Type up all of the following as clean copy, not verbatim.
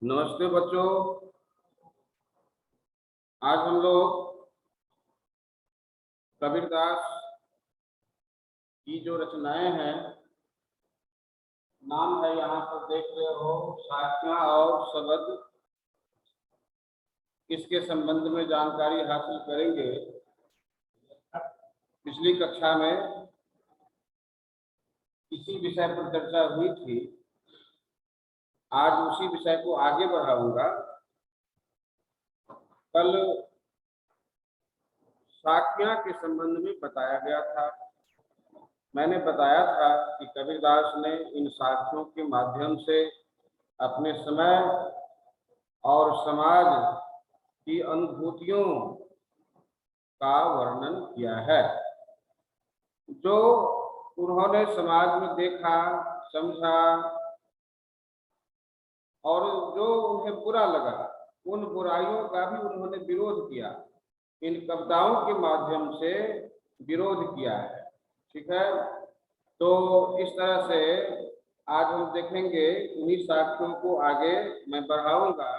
नमस्ते बच्चों। आज हम लोग कबीरदास की जो रचनाएं हैं, नाम है यहाँ पर देख रहे हो, साखियां और शब्द, इसके संबंध में जानकारी हासिल करेंगे। पिछली कक्षा में इसी विषय पर चर्चा हुई थी। आज उसी विषय को आगे बढ़ाऊंगा। कल साखियां के संबंध में बताया गया था। मैंने बताया था कि कबीरदास ने इन साखियों के माध्यम से अपने समय और समाज की अनुभूतियों का वर्णन किया है। जो उन्होंने समाज में देखा, समझा और जो उन्हें बुरा लगा, उन बुराइयों का भी उन्होंने विरोध किया। इन कविताओं के माध्यम से विरोध किया है। ठीक है, तो इस तरह से आज हम देखेंगे। उन्हीं साक्ष्यों को आगे मैं बढ़ाऊंगा।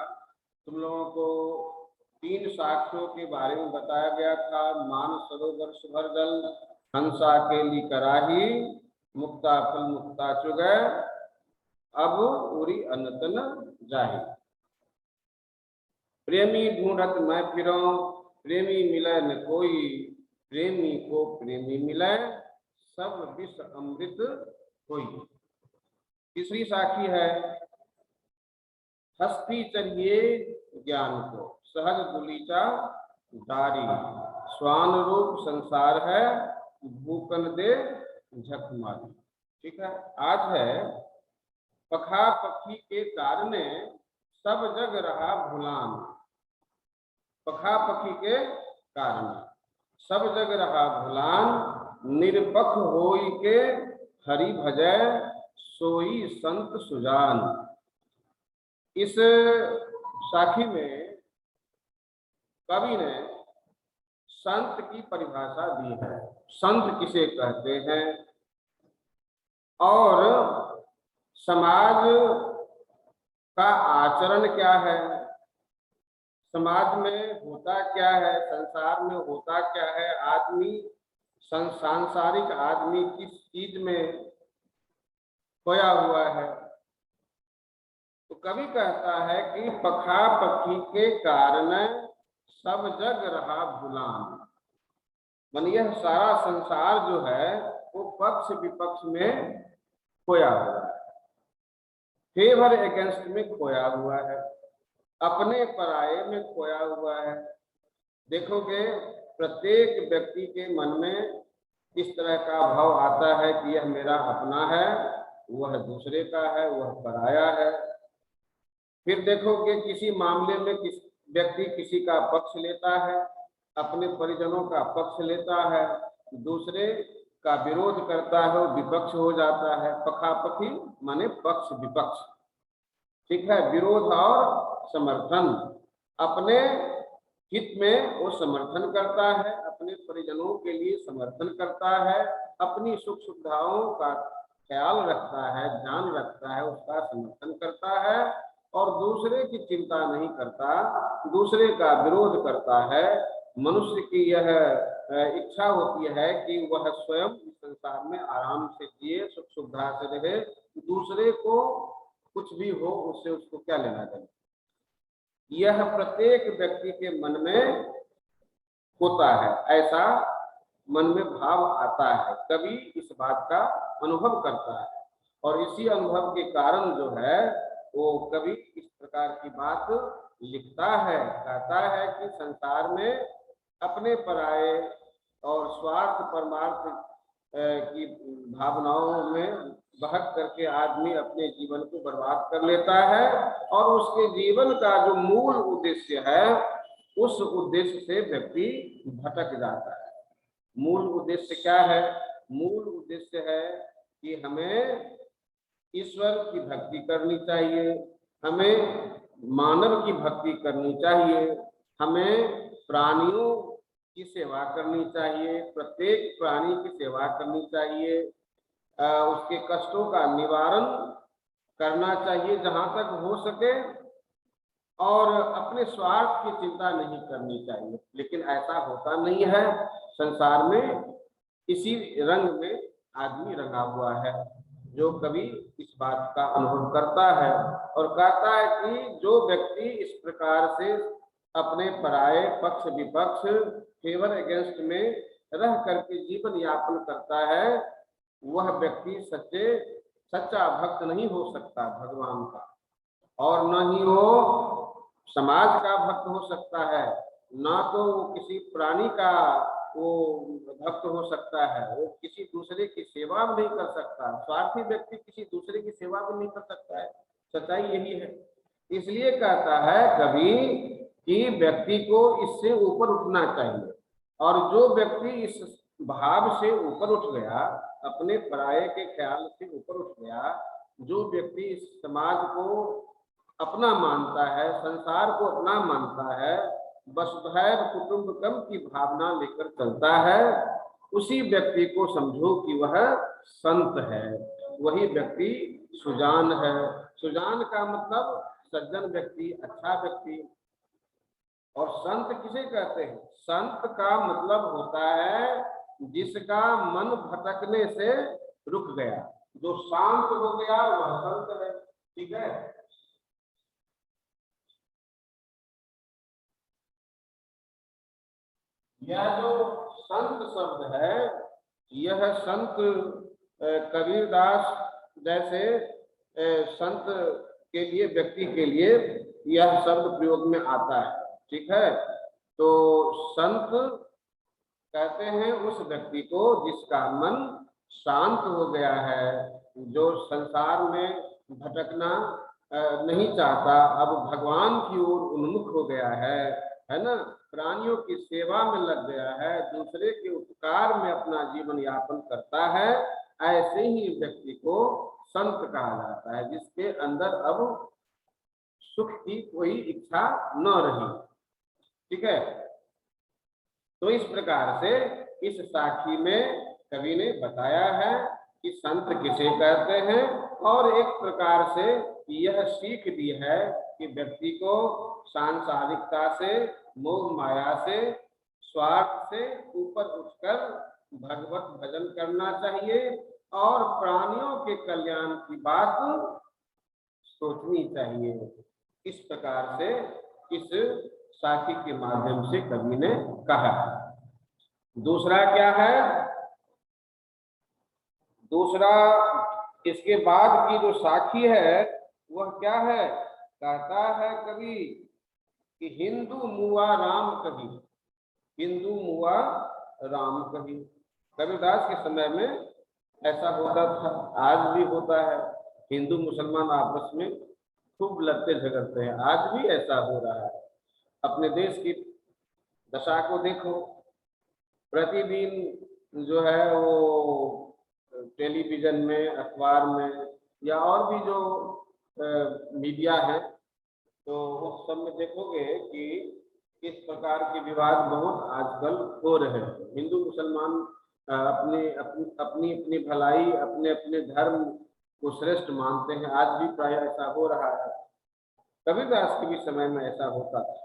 तुम लोगों को 3 साक्ष्यों के बारे में बताया गया था। मान सरोवर सुभर जल, हंसा के ली कराही, मुक्ता फल मुक्ता चुगै, अब उरी अनतन जाही। प्रेमी ढूंढत मैं फिरऊं, प्रेमी मिले न कोई, प्रेमी को प्रेमी मिले, सब विष अमृत होई। तीसरी साखी है, हस्ती चलिए ज्ञान को, सहज दुलीचा दारी, स्वान रूप संसार है, भूकन दे झक मारी। ठीक है, आज है, पखा पखी के कारणे सब जग रहा भुलान। पखा पखी के कारण सब जग रहा भुलान, निरपख होई के हरि भजय, सोई संत सुजान। इस साखी में कवि ने संत की परिभाषा दी है। संत किसे कहते हैं और समाज का आचरण क्या है, समाज में होता क्या है, संसार में होता क्या है, आदमी सांसारिक आदमी किस चीज में खोया हुआ है। तो कवि कहता है कि पखा पखी के कारण सब जग रहा भुलान। मन यह सारा संसार जो है वो पक्ष विपक्ष में खोया हुआ है, फेवर अगेंस्ट में खोया हुआ है, अपने पराये में खोया हुआ है। देखोगे प्रत्येक व्यक्ति के मन में इस तरह का भाव आता है कि यह मेरा अपना है, वह दूसरे का है, वह पराया है। फिर देखोगे किसी मामले में व्यक्ति किसी का पक्ष लेता है, अपने परिजनों का पक्ष लेता है, दूसरे का विरोध करता है, वो विपक्ष हो जाता है। पखापखी माने पक्ष विपक्ष। ठीक है, विरोध और समर्थन। अपने हित में वो समर्थन करता है, अपने परिजनों के लिए समर्थन करता है, अपनी सुख सुविधाओं का ख्याल रखता है, ध्यान रखता है, उसका समर्थन करता है और दूसरे की चिंता नहीं करता, दूसरे का विरोध करता है। मनुष्य की यह इच्छा होती है कि वह स्वयं इस संसार में आराम से जिए, सुख सुविधा से रहे, दूसरे को कुछ भी हो उससे उसको क्या लेना देना। यह प्रत्येक व्यक्ति के मन में होता है, ऐसा मन में भाव आता है। कवि इस बात का अनुभव करता है और इसी अनुभव के कारण जो है वो कवि इस प्रकार की बात लिखता है। कहता है कि संसार में अपने पराये और स्वार्थ परमार्थ की भावनाओं में बहक करके आदमी अपने जीवन को बर्बाद कर लेता है और उसके जीवन का जो मूल उद्देश्य है उस उद्देश्य से व्यक्ति भटक जाता है। मूल उद्देश्य क्या है? मूल उद्देश्य है कि हमें ईश्वर की भक्ति करनी चाहिए, हमें मानव की भक्ति करनी चाहिए, हमें प्राणियों की सेवा करनी चाहिए, प्रत्येक प्राणी की सेवा करनी चाहिए, उसके कष्टों का निवारण करना चाहिए जहां तक हो सके। और अपने स्वार्थ की चिंता नहीं करनी चाहिए। लेकिन ऐसा होता नहीं है। संसार में इसी रंग में आदमी रंगा हुआ है, जो कभी इस बात का अनुभव करता है और कहता है कि जो व्यक्ति इस प्रकार से अपने पराये पक्ष विपक्ष फेवर अगेंस्ट में रह करके जीवन यापन करता है, वह व्यक्ति सच्चा भक्त नहीं हो सकता भगवान का, और न ही वो समाज का भक्त हो सकता है, ना तो वो किसी प्राणी का वो भक्त हो सकता है। वो किसी दूसरे की सेवा भी नहीं कर सकता। स्वार्थी व्यक्ति किसी दूसरे की सेवा भी नहीं कर सकता है। सच्चाई यही है। इसलिए कहता है कभी कि व्यक्ति को इससे ऊपर उठना चाहिए, और जो व्यक्ति इस भाव से ऊपर उठ गया, अपने पराये के ख्याल से ऊपर उठ गया, जो व्यक्ति इस समाज को अपना मानता है, संसार को अपना मानता है, वसुधैव कुटुंबकम की भावना लेकर चलता है, उसी व्यक्ति को समझो कि वह संत है। वही व्यक्ति सुजान है। सुजान का मतलब सज्जन व्यक्ति, अच्छा व्यक्ति। और संत किसे कहते हैं? संत का मतलब होता है जिसका मन भटकने से रुक गया, जो शांत हो गया वह संत है। ठीक है। यह जो संत शब्द है, यह संत कबीरदास जैसे संत के लिए, व्यक्ति के लिए यह शब्द प्रयोग में आता है। ठीक है। तो संत कहते हैं उस व्यक्ति को जिसका मन शांत हो गया है, जो संसार में भटकना नहीं चाहता, अब भगवान की ओर उन्मुख हो गया है ना, प्राणियों की सेवा में लग गया है, दूसरे के उपकार में अपना जीवन यापन करता है। ऐसे ही व्यक्ति को संत कहा जाता है, जिसके अंदर अब सुख की कोई इच्छा न रही। ठीक है। तो इस प्रकार से इस साखी में कवि ने बताया है कि संत किसे कहते हैं, और एक प्रकार से यह सीख दी है कि व्यक्ति को सांसारिकता से, मोह माया से, स्वार्थ से ऊपर उठकर भगवत भजन करना चाहिए, और प्राणियों के कल्याण की बात सोचनी चाहिए। इस प्रकार से इस साखी के माध्यम से कवि ने कहा। दूसरा क्या है? दूसरा इसके बाद की जो साखी है वह क्या है? कहता है कवि कि हिंदू मुआ राम कही, हिंदू मुआ राम कही। कबीरदास के समय में ऐसा होता था, आज भी होता है। हिंदू मुसलमान आपस में खूब लड़ते झगड़ते हैं, आज भी ऐसा हो रहा है। अपने देश की दशा को देखो, प्रतिदिन जो है वो टेलीविजन में, अखबार में, या और भी जो मीडिया है, तो उस सब में देखोगे कि इस प्रकार के विवाद बहुत आजकल हो रहे हैं। हिंदू मुसलमान अपनी अपनी अपनी अपनी भलाई, अपने अपने धर्म को श्रेष्ठ मानते हैं। आज भी प्राय ऐसा हो रहा है। कबीरदास के भी समय में ऐसा होता था।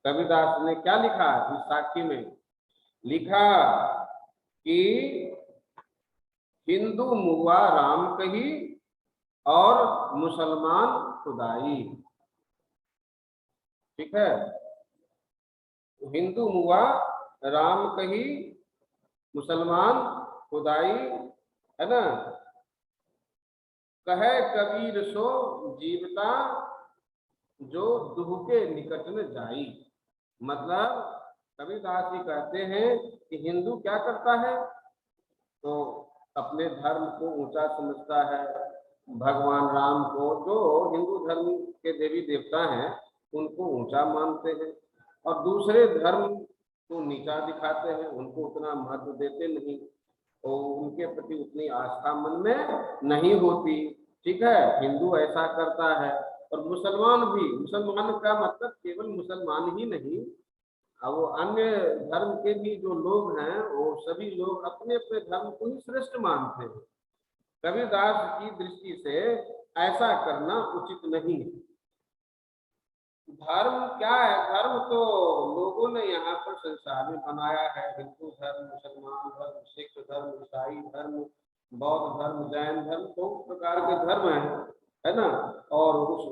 कबीरदास ने क्या लिखा इस साखी में? लिखा कि हिंदू मुआ राम कही और मुसलमान खुदाई। ठीक है। हिंदू मुआ राम कही, मुसलमान खुदाई, है ना। कहे कबीर सो जीवता, जो दुह के निकट न जाई। मतलब कबीरदास जी कहते हैं कि हिंदू क्या करता है? तो अपने धर्म को ऊंचा समझता है, भगवान राम को, जो हिंदू धर्म के देवी देवता हैं, उनको ऊंचा मानते हैं, और दूसरे धर्म को नीचा दिखाते हैं, उनको उतना महत्व देते नहीं, और उनके प्रति उतनी आस्था मन में नहीं होती। ठीक है। हिंदू ऐसा करता है। और मुसलमान भी, मुसलमान का मतलब केवल मुसलमान ही नहीं, वो अन्य धर्म के भी जो लोग हैं, वो सभी लोग अपने अपने धर्म को ही श्रेष्ठ मानते हैं। कबीरदास की दृष्टि से ऐसा करना उचित नहीं है। धर्म क्या है? धर्म तो लोगों ने यहाँ पर संसार में बनाया है। हिंदू धर्म, मुसलमान धर्म, सिख धर्म, ईसाई धर्म, बौद्ध धर्म, जैन धर्म, बहुत प्रकार के धर्म है ना। और उस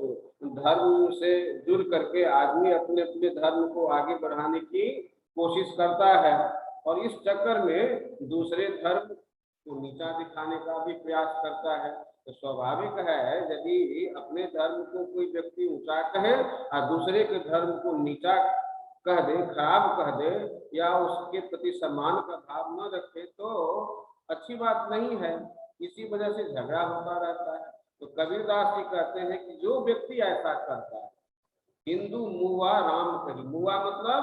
धर्म से जुड़ करके आदमी अपने अपने धर्म को आगे बढ़ाने की कोशिश करता है, और इस चक्कर में दूसरे धर्म को नीचा दिखाने का भी प्रयास करता है। तो स्वाभाविक है, यदि अपने धर्म को कोई व्यक्ति ऊंचा कहे और दूसरे के धर्म को नीचा कह दे, खराब कह दे, या उसके प्रति सम्मान का भाव न रखे, तो अच्छी बात नहीं है। इसी वजह से झगड़ा होता रहता है। तो कबीरदास जी कहते हैं कि जो व्यक्ति ऐसा करता है, हिंदू मुआ राम कही, मुआ मतलब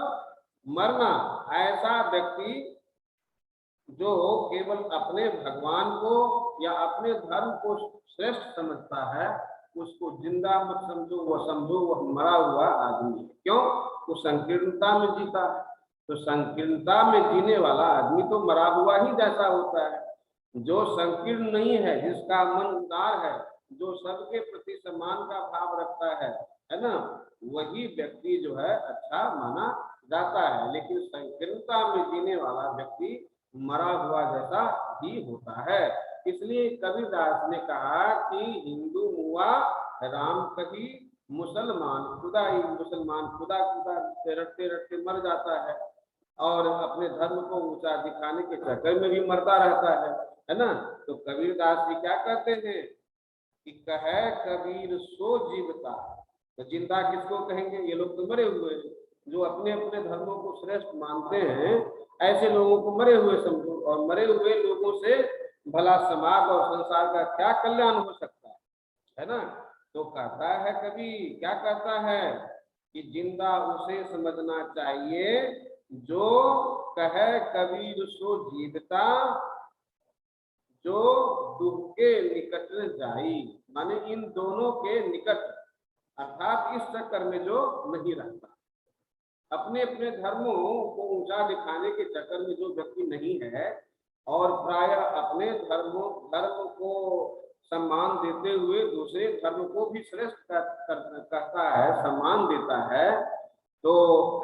मरना, ऐसा व्यक्ति जो केवल अपने भगवान को या अपने धर्म को श्रेष्ठ समझता है, उसको जिंदा मत समझो, वह मरा हुआ आदमी है। क्यों? वो संकीर्णता में जीता है। तो संकीर्णता में जीने वाला आदमी तो मरा हुआ ही जैसा होता है। जो संकीर्ण नहीं है, जिसका मन उदार है, जो सबके प्रति सम्मान का भाव रखता है ना, वही व्यक्ति जो है अच्छा माना जाता है। लेकिन संकीर्णता में जीने वाला व्यक्ति मरा हुआ जैसा ही होता है। इसलिए कबीरदास ने कहा कि हिंदू मुआ राम कही, मुसलमान खुदा ही, मुसलमान खुदा खुदा रटते रटते मर जाता है, और अपने धर्म को ऊंचा दिखाने के चक्कर में भी मरता रहता है ना। तो कबीरदास जी क्या कहते हैं कि कहे कबीर सो जीवता। तो जिंदा किसको कहेंगे? ये लोग तो मरे हुए हैं। जो अपने अपने धर्मों को श्रेष्ठ मानते हैं, ऐसे लोगों को मरे हुए समझो, और मरे हुए लोगों से भला समाज और संसार का क्या कल्याण हो सकता है ना। तो कहता है कभी, क्या कहता है कि जिंदा उसे समझना चाहिए जो कहे कबीर सो जीवता, जो दुख के निकट जाई। माने इन दोनों के निकट, अर्थात इस चक्कर में जो नहीं रहता, अपने अपने धर्मों को ऊंचा दिखाने के चक्कर में जो व्यक्ति नहीं है, और प्राय अपने धर्म को सम्मान देते हुए दूसरे धर्म को भी श्रेष्ठ करता है, सम्मान देता है, तो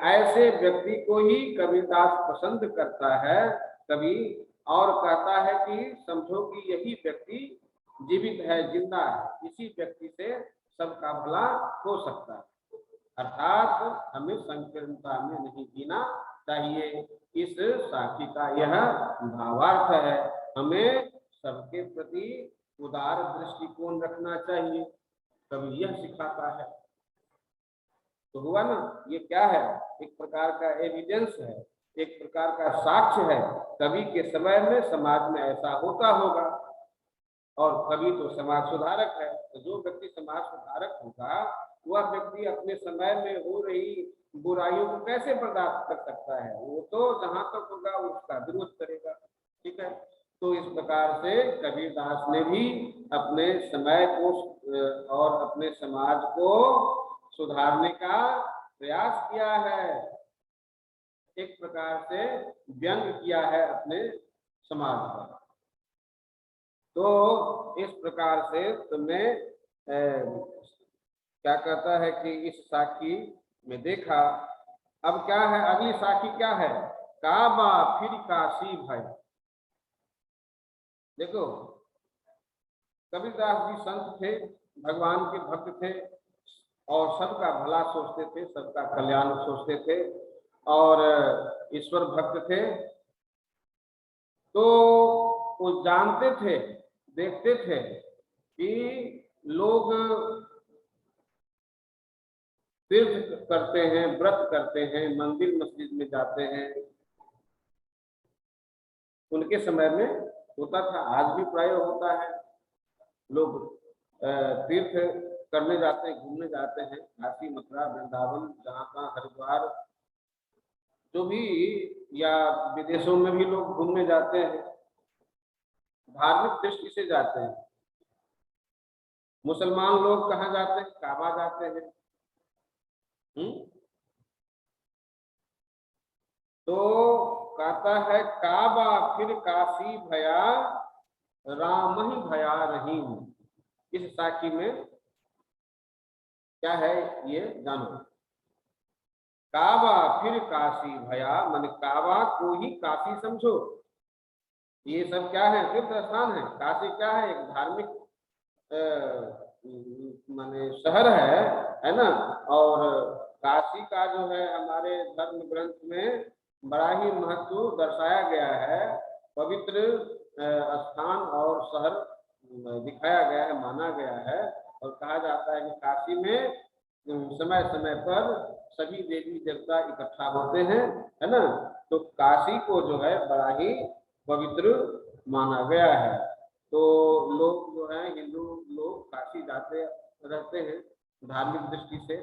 ऐसे व्यक्ति को ही कबीरदास पसंद करता है कभी। और कहता है कि समझो कि यही व्यक्ति जीवित है, जिंदा है, इसी व्यक्ति से सबका भला हो सकता है। अर्थात हमें संकीर्णता में नहीं जीना चाहिए। इस साखी का यह भावार्थ है। हमें सबके प्रति उदार दृष्टिकोण रखना चाहिए, कभी यह सिखाता है। तो हुआ ना, ये क्या है? एक प्रकार का एविडेंस है, एक प्रकार का साक्ष्य है। कभी के समय में समाज में ऐसा होता होगा, और कभी तो समाज सुधारक है। तो जो व्यक्ति समाज सुधारक होगा, वह व्यक्ति अपने समय में हो रही बुराइयों को कैसे बर्दाश्त कर सकता है? वो तो जहां तक होगा उसका विरोध करेगा। ठीक है। तो इस प्रकार से कबीरदास ने भी अपने समय को और अपने समाज को सुधारने का प्रयास किया है, एक प्रकार से व्यंग किया है अपने समाज पर। तो इस प्रकार से तुमने क्या कहता है कि इस साखी में देखा। अब क्या है, अगली साखी क्या है? काबा फिर काशी भाई। देखो, कबीरदास जी संत थे, भगवान के भक्त थे, और सबका भला सोचते थे, सबका कल्याण सोचते थे, और ईश्वर भक्त थे। तो वो जानते थे, देखते थे कि लोग तीर्थ करते हैं, व्रत करते हैं, मंदिर मस्जिद में जाते हैं। उनके समय में होता था, आज भी प्राय होता है। लोग तीर्थ करने जाते हैं, घूमने जाते हैं, काशी, मथुरा, वृंदावन, जहाँ तहाँ, हरिद्वार, जो भी, या विदेशों में भी लोग घूमने जाते हैं, धार्मिक दृष्टि से जाते हैं। मुसलमान लोग कहाँ जाते हैं? काबा जाते हैं। तो कहता है काबा फिर काशी भया, राम ही भया रहीम। इस साखी में क्या है ये जानो। काबा फिर काशी भया, मन काबा को ही काशी समझो। ये सब क्या है? तीर्थ स्थान है। काशी क्या है? एक धार्मिक माने शहर है ना। और काशी का जो है हमारे धर्म ग्रंथ में बड़ा ही महत्व दर्शाया गया है। पवित्र स्थान और शहर दिखाया गया है, माना गया है। और कहा जाता है कि काशी में समय समय पर सभी देवी देवता इकट्ठा होते हैं, है ना। तो काशी को जो है बड़ा ही पवित्र माना गया है। तो लोग जो है हिंदू लोग काशी जाते रहते हैं, धार्मिक दृष्टि से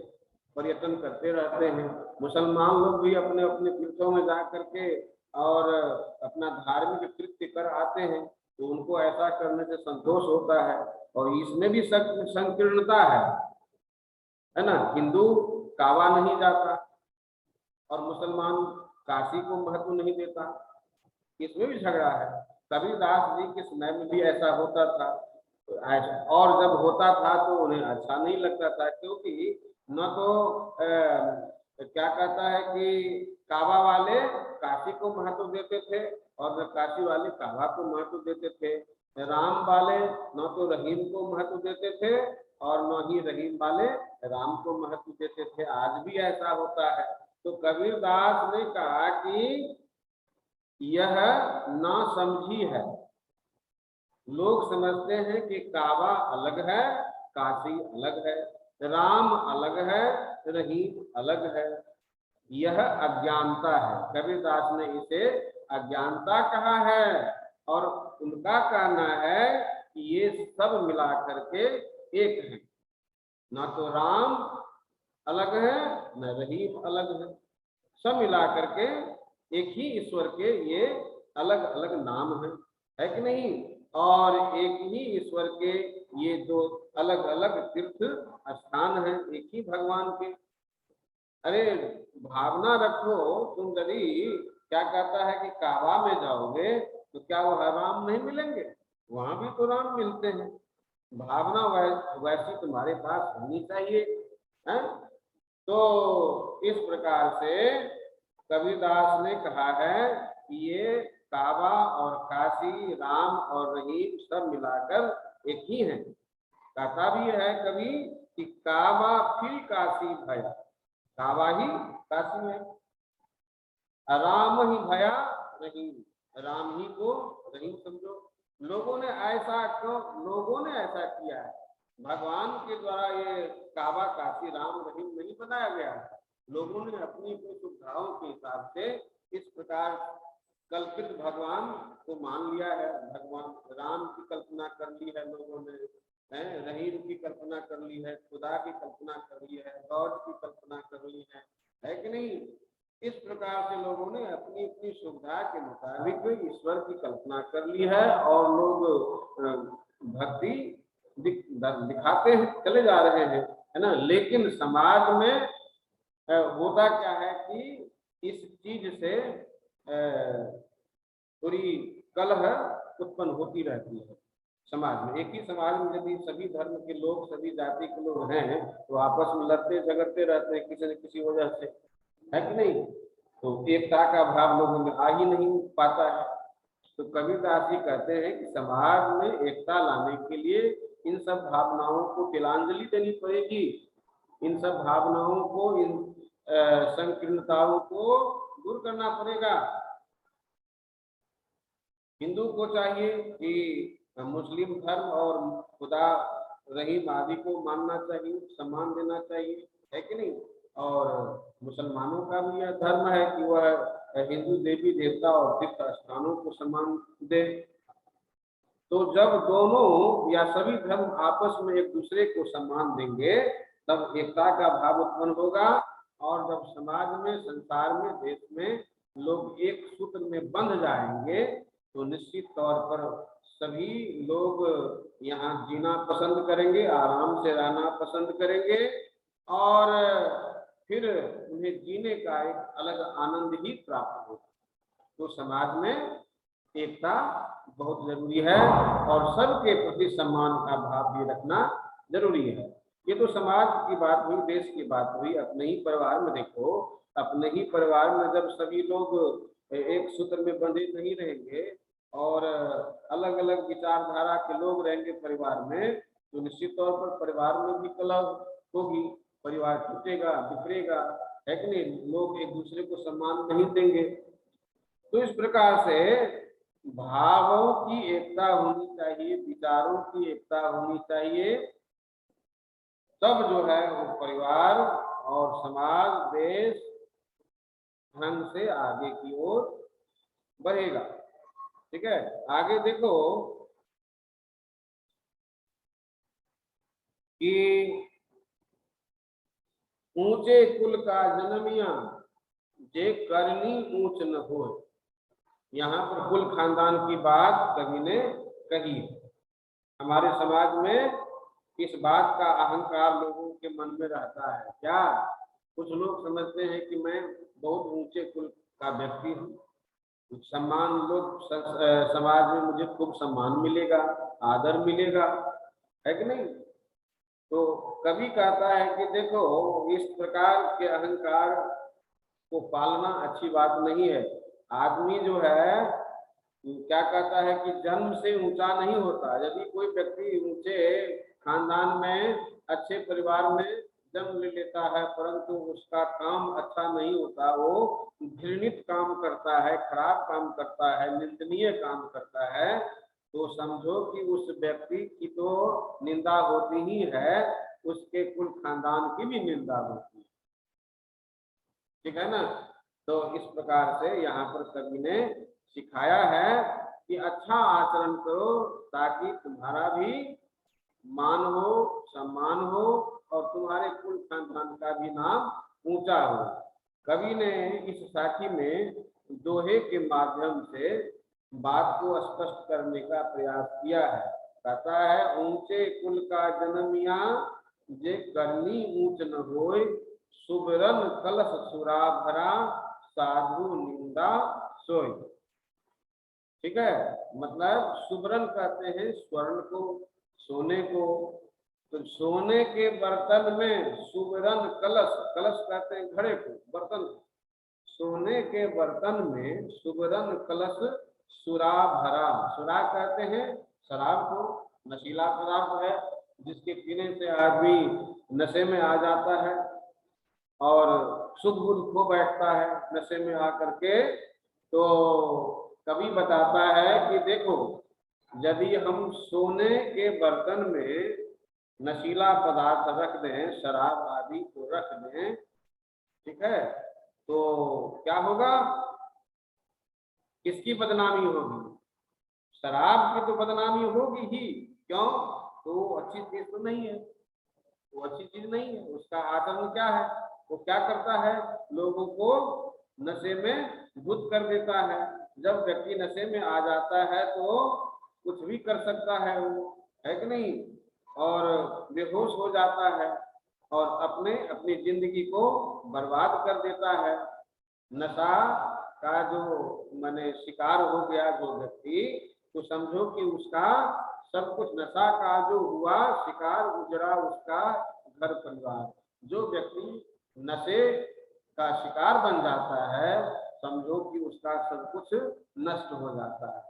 पर्यटन करते रहते हैं। मुसलमान लोग भी अपने अपने तीर्थों में जा करके और अपना धार्मिक कृत्य कर आते हैं। तो उनको ऐसा करने से संतोष होता है। और इसमें भी संकीर्णता है ना। हिंदू काबा नहीं जाता और मुसलमान काशी को महत्व नहीं देता, इसमें भी झगड़ा है। कबीरदास जी के समय में भी ऐसा होता था। और जब होता था तो उन्हें अच्छा नहीं लगता था, क्योंकि न तो क्या कहता है कि काबा वाले काशी को महत्व देते थे और न काशी वाले काबा को महत्व देते थे। राम वाले न तो रहीम को महत्व देते थे और न ही रहीम वाले राम को महत्व देते थे। आज भी ऐसा होता है। तो कबीरदास ने कहा कि यह ना समझी है। लोग समझते हैं कि काबा अलग है, काशी अलग है, राम अलग है, रहीम अलग है। यह अज्ञानता है। कबीरदास ने इसे अज्ञानता कहा है। और उनका कहना है कि ये सब मिला करके एक है। ना तो राम अलग है, न रहीम अलग है। सब मिला करके एक ही ईश्वर के ये अलग अलग नाम है कि नहीं। और एक ही ईश्वर के ये दो अलग अलग तीर्थ स्थान हैं, एक ही भगवान के। अरे भावना रखो, तुम यदि क्या कहता है कि काबा में जाओगे तो क्या वह राम नहीं मिलेंगे? वहां भी तो राम मिलते हैं। भावना वैसी तुम्हारे पास होनी चाहिए, है? तो इस प्रकार से कबीरदास ने कहा है कि ये काबा और काशी, राम और रहीम सब मिलाकर एक ही है। कहा भी है कभी कि काबा फिर काशी भया, काबा ही काशी है, राम ही भया रहीम, राम ही को रहीम समझो। लोगों ने ऐसा क्यों, लोगों ने ऐसा किया है। भगवान के द्वारा ये काबा, काशी, राम, रहीम नहीं बनाया गया है। लोगों ने अपनी अपनी सुविधाओं के हिसाब से इस प्रकार कल्पित भगवान को मान लिया है। भगवान राम की कल्पना कर ली है लोगों ने, रहीम की कल्पना कर ली है, खुदा की कल्पना कर ली है, गॉड की कल्पना कर ली है कि नहीं। इस प्रकार से लोगों ने अपनी अपनी सुविधा के मुताबिक ईश्वर की कल्पना कर ली है और लोग भक्ति दिखाते हैं, चले जा रहे हैं, है ना। लेकिन समाज में होता क्या है कि इस चीज से पूरी कलह उत्पन्न होती रहती है समाज में। एक ही समाज में यदि सभी धर्म के लोग, सभी जाति के लोग हैं तो आपस में लड़ते झगड़ते रहते हैं किसी न किसी वजह से, है कि नहीं। तो एकता का भाव लोगों में आ ही नहीं पाता है। तो कबीरदास जी कहते हैं कि समाज में एकता लाने के लिए इन सब भावनाओं को तिलांजलि देनी पड़ेगी। इन सब भावनाओं को, इन संकीर्णताओं को दूर करना पड़ेगा। हिंदू को चाहिए कि मुस्लिम धर्म और खुदा, रहीम आदि को मानना चाहिए, सम्मान देना चाहिए, है कि नहीं। और मुसलमानों का भी यह धर्म है कि वह हिंदू देवी देवता और तीर्थ स्थानों को सम्मान दे। तो जब दोनों या सभी धर्म आपस में एक दूसरे को सम्मान देंगे तब एकता का भाव उत्पन्न होगा। और जब समाज में, संसार में, देश में लोग एक सूत्र में बंध जाएंगे तो निश्चित तौर पर सभी लोग यहाँ जीना पसंद करेंगे, आराम से रहना पसंद करेंगे और फिर उन्हें जीने का एक अलग आनंद ही प्राप्त होगा। तो समाज में एकता बहुत जरूरी है और सबके प्रति सम्मान का भाव भी रखना जरूरी है। ये तो समाज की बात हुई, देश की बात हुई। अपने ही परिवार में देखो, अपने ही परिवार में जब सभी लोग एक सूत्र में बंधे नहीं रहेंगे और अलग अलग विचारधारा के लोग रहेंगे परिवार में, तो निश्चित तौर पर परिवार में भी कलह होगी, परिवार टूटेगा, बिखरेगा, है कि नहीं? लोग एक दूसरे को सम्मान नहीं देंगे। तो इस प्रकार से भावों की एकता होनी चाहिए, विचारों की एकता होनी चाहिए, तब जो है वो परिवार और समाज, देश ढंग से आगे की ओर बढ़ेगा। ठीक है, आगे देखो कि ऊंचे कुल का जन्मिया जे करनी ऊंच न हो। यहाँ पर कुल खानदान की बात कवि ने कही है। हमारे समाज में इस बात का अहंकार लोगों के मन में रहता है। क्या कुछ लोग समझते हैं कि मैं बहुत ऊंचे कुल का व्यक्ति हूँ, कुछ सम्मान, लोग समाज में मुझे खूब सम्मान मिलेगा, आदर मिलेगा, है कि नहीं? तो कवि कहता है कि देखो, इस प्रकार के अहंकार को पालना अच्छी बात नहीं है। आदमी जो है क्या कहता है कि जन्म से ऊंचा नहीं होता। यदि कोई व्यक्ति ऊंचे खानदान में, अच्छे परिवार में जन्म ले लेता है, परंतु उसका काम अच्छा नहीं होता, वो घृणित काम करता है, खराब काम करता है, निंदनीय काम करता है, तो समझो कि उस व्यक्ति की तो निंदा होती ही है, उसके कुल खानदान की भी निंदा होती है। ठीक है ना? तो इस प्रकार से यहाँ पर कवि ने सिखाया है कि अच्छा आचरण करो ताकि तुम्हारा भी मान हो, सम्मान हो और तुम्हारे कुल खानदान का भी नाम ऊंचा हो। कवि ने इस साखी में दोहे के माध्यम से बात को स्पष्ट करने का प्रयास किया है। कहता है, ऊंचे कुल का जन्मिया जे करनी ऊंच न होय, सुबरन कलश सुरा भरा साधु निंदा सोय। ठीक है, मतलब सुबरन कहते हैं स्वर्ण को, सोने को। तो सोने के बर्तन में सुबरन कलश, कलश कहते हैं घड़े को, बर्तन को, सोने के बर्तन में सुबरन कलश सुरा भरा। सुरा कहते हैं शराब को, नशीला पदार्थ है जिसके पीने से आदमी नशे में आ जाता है और सुध बुध खो बैठता है नशे में आकर के। तो कवि बताता है कि देखो, यदि हम सोने के बर्तन में नशीला पदार्थ रख दें, शराब आदि को रख दें, ठीक है, तो क्या होगा? किसकी बदनामी होगी? शराब की तो बदनामी होगी ही। क्यों? तो वो अच्छी चीज तो नहीं है, वो अच्छी चीज नहीं है। उसका आचरण क्या है? वो क्या करता है? लोगों को नशे में बुध कर देता है। जब व्यक्ति नशे में आ जाता है तो कुछ भी कर सकता है वो, है कि नहीं? और बेहोश हो जाता है और अपनी जिंदगी को बर्बाद कर देता है। नशा का जो माने शिकार हो गया जो व्यक्ति, तो समझो कि उसका सब कुछ, नशा का जो हुआ शिकार, उजड़ा उसका घर परिवार। जो व्यक्ति नशे का शिकार बन जाता है, समझो कि उसका सब कुछ नष्ट हो जाता है।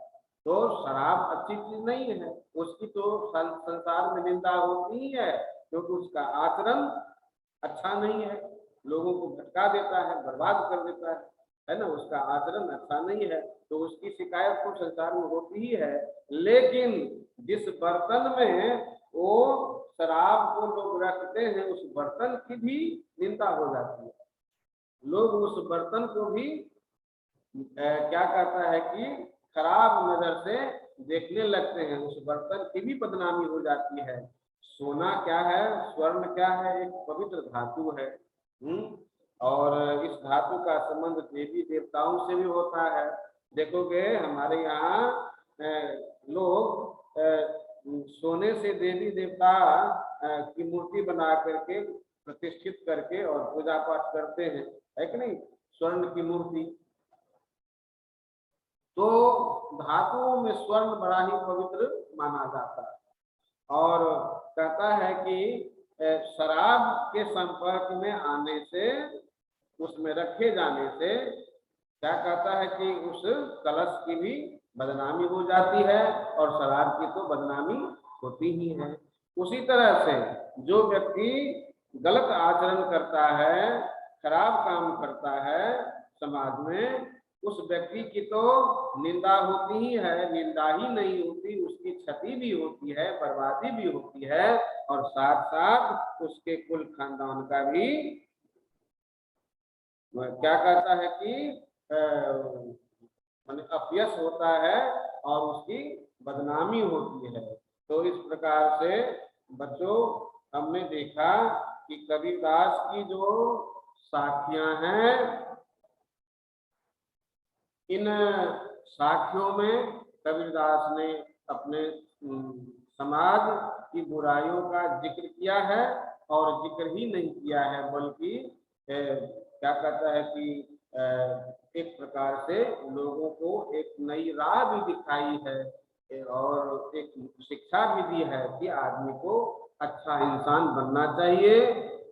तो शराब अच्छी चीज नहीं है, उसकी तो संसार में निंदा होती ही है, क्योंकि उसका आचरण अच्छा नहीं है, लोगों को भटका देता है, बर्बाद कर देता है ना? उसका आचरण अच्छा नहीं है, तो उसकी शिकायत तो संसार में होती ही है। लेकिन जिस बर्तन में वो शराब को लोग रखते हैं, उस बर्तन की भी निंदा हो जाती है। लोग उस बर्तन को भी क्या कहता है कि खराब नजर से देखने लगते हैं, उस बर्तन की भी बदनामी हो जाती है। सोना क्या है, स्वर्ण क्या है? एक पवित्र धातु है। और इस धातु का संबंध देवी देवताओं से भी होता है। देखोगे हमारे यहाँ लोग सोने से देवी देवता की मूर्ति बना करके प्रतिष्ठित करके और पूजा पाठ करते हैं, है कि नहीं? स्वर्ण की मूर्ति। तो धातुओं में स्वर्ण बड़ा ही पवित्र माना जाता है। और कहता है कि शराब के संपर्क में आने से उसमें रखे जाने से क्या कहता है कि उस कलश की भी बदनामी हो जाती है और शराब की तो बदनामी होती ही है। उसी तरह से जो व्यक्ति गलत आचरण करता है, खराब काम करता है समाज में, उस व्यक्ति की तो निंदा होती ही है, निंदा ही नहीं होती, उसकी क्षति भी होती है, बर्बादी भी होती है, और साथ साथ उसके कुल खानदान का भी क्या कहता है कि अपयश होता है और उसकी बदनामी होती है। तो इस प्रकार से बच्चों हमने देखा कि कबीरदास की जो साखियां हैं, इन साखियों में कबीरदास ने अपने समाज की बुराइयों का जिक्र किया है, और जिक्र ही नहीं किया है बल्कि क्या कहता है कि एक प्रकार से लोगों को एक नई राह भी दिखाई है और एक शिक्षा भी दी है कि आदमी को अच्छा इंसान बनना चाहिए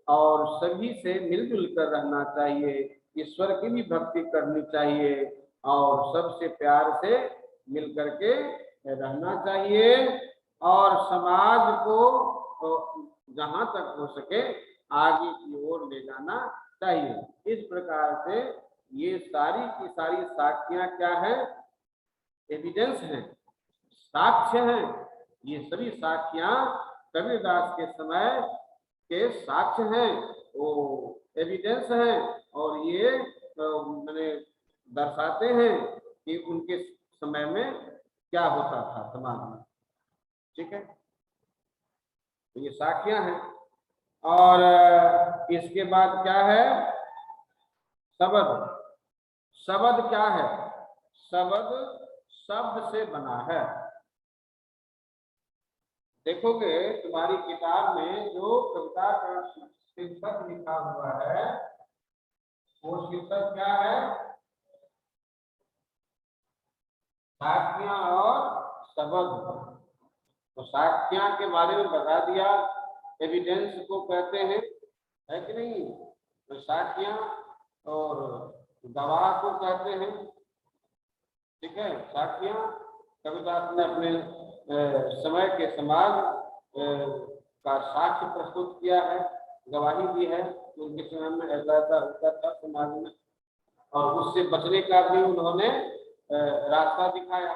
और सभी से मिलजुल कर रहना चाहिए, ईश्वर की भी भक्ति करनी चाहिए और सबसे प्यार से मिल करके रहना चाहिए, और समाज को तो जहां तक हो सके आगे की ओर ले जाना चाहिए। इस प्रकार से ये सारी की सारी साखियां क्या है? एविडेंस हैं, साक्ष्य हैं। ये सभी साखियां कबीरदास के समय के साक्ष्य हैं, वो एविडेंस हैं, और ये मैंने दर्शाते हैं कि उनके समय में क्या होता था समाज में। ठीक है, तो ये साखियां हैं। और इसके बाद क्या है? शब्द। शब्द क्या है? शब्द शब्द से बना है। देखोगे तुम्हारी किताब में जो कविता का शीर्षक लिखा हुआ है, वो शीर्षक क्या है? साखियां और शब्द। तो साखियां के बारे में बता दिया, एविडेंस को कहते हैं, है कि नहीं? तो साखियां और गवाह को कहते हैं। ठीक है, साखियां कबीरदास ने अपने समय के समाज का साक्ष्य प्रस्तुत किया है, गवाही दी है, उनके समय में ऐसा ऐसा होता था समाज में, और उससे बचने का भी उन्होंने रास्ता दिखाया।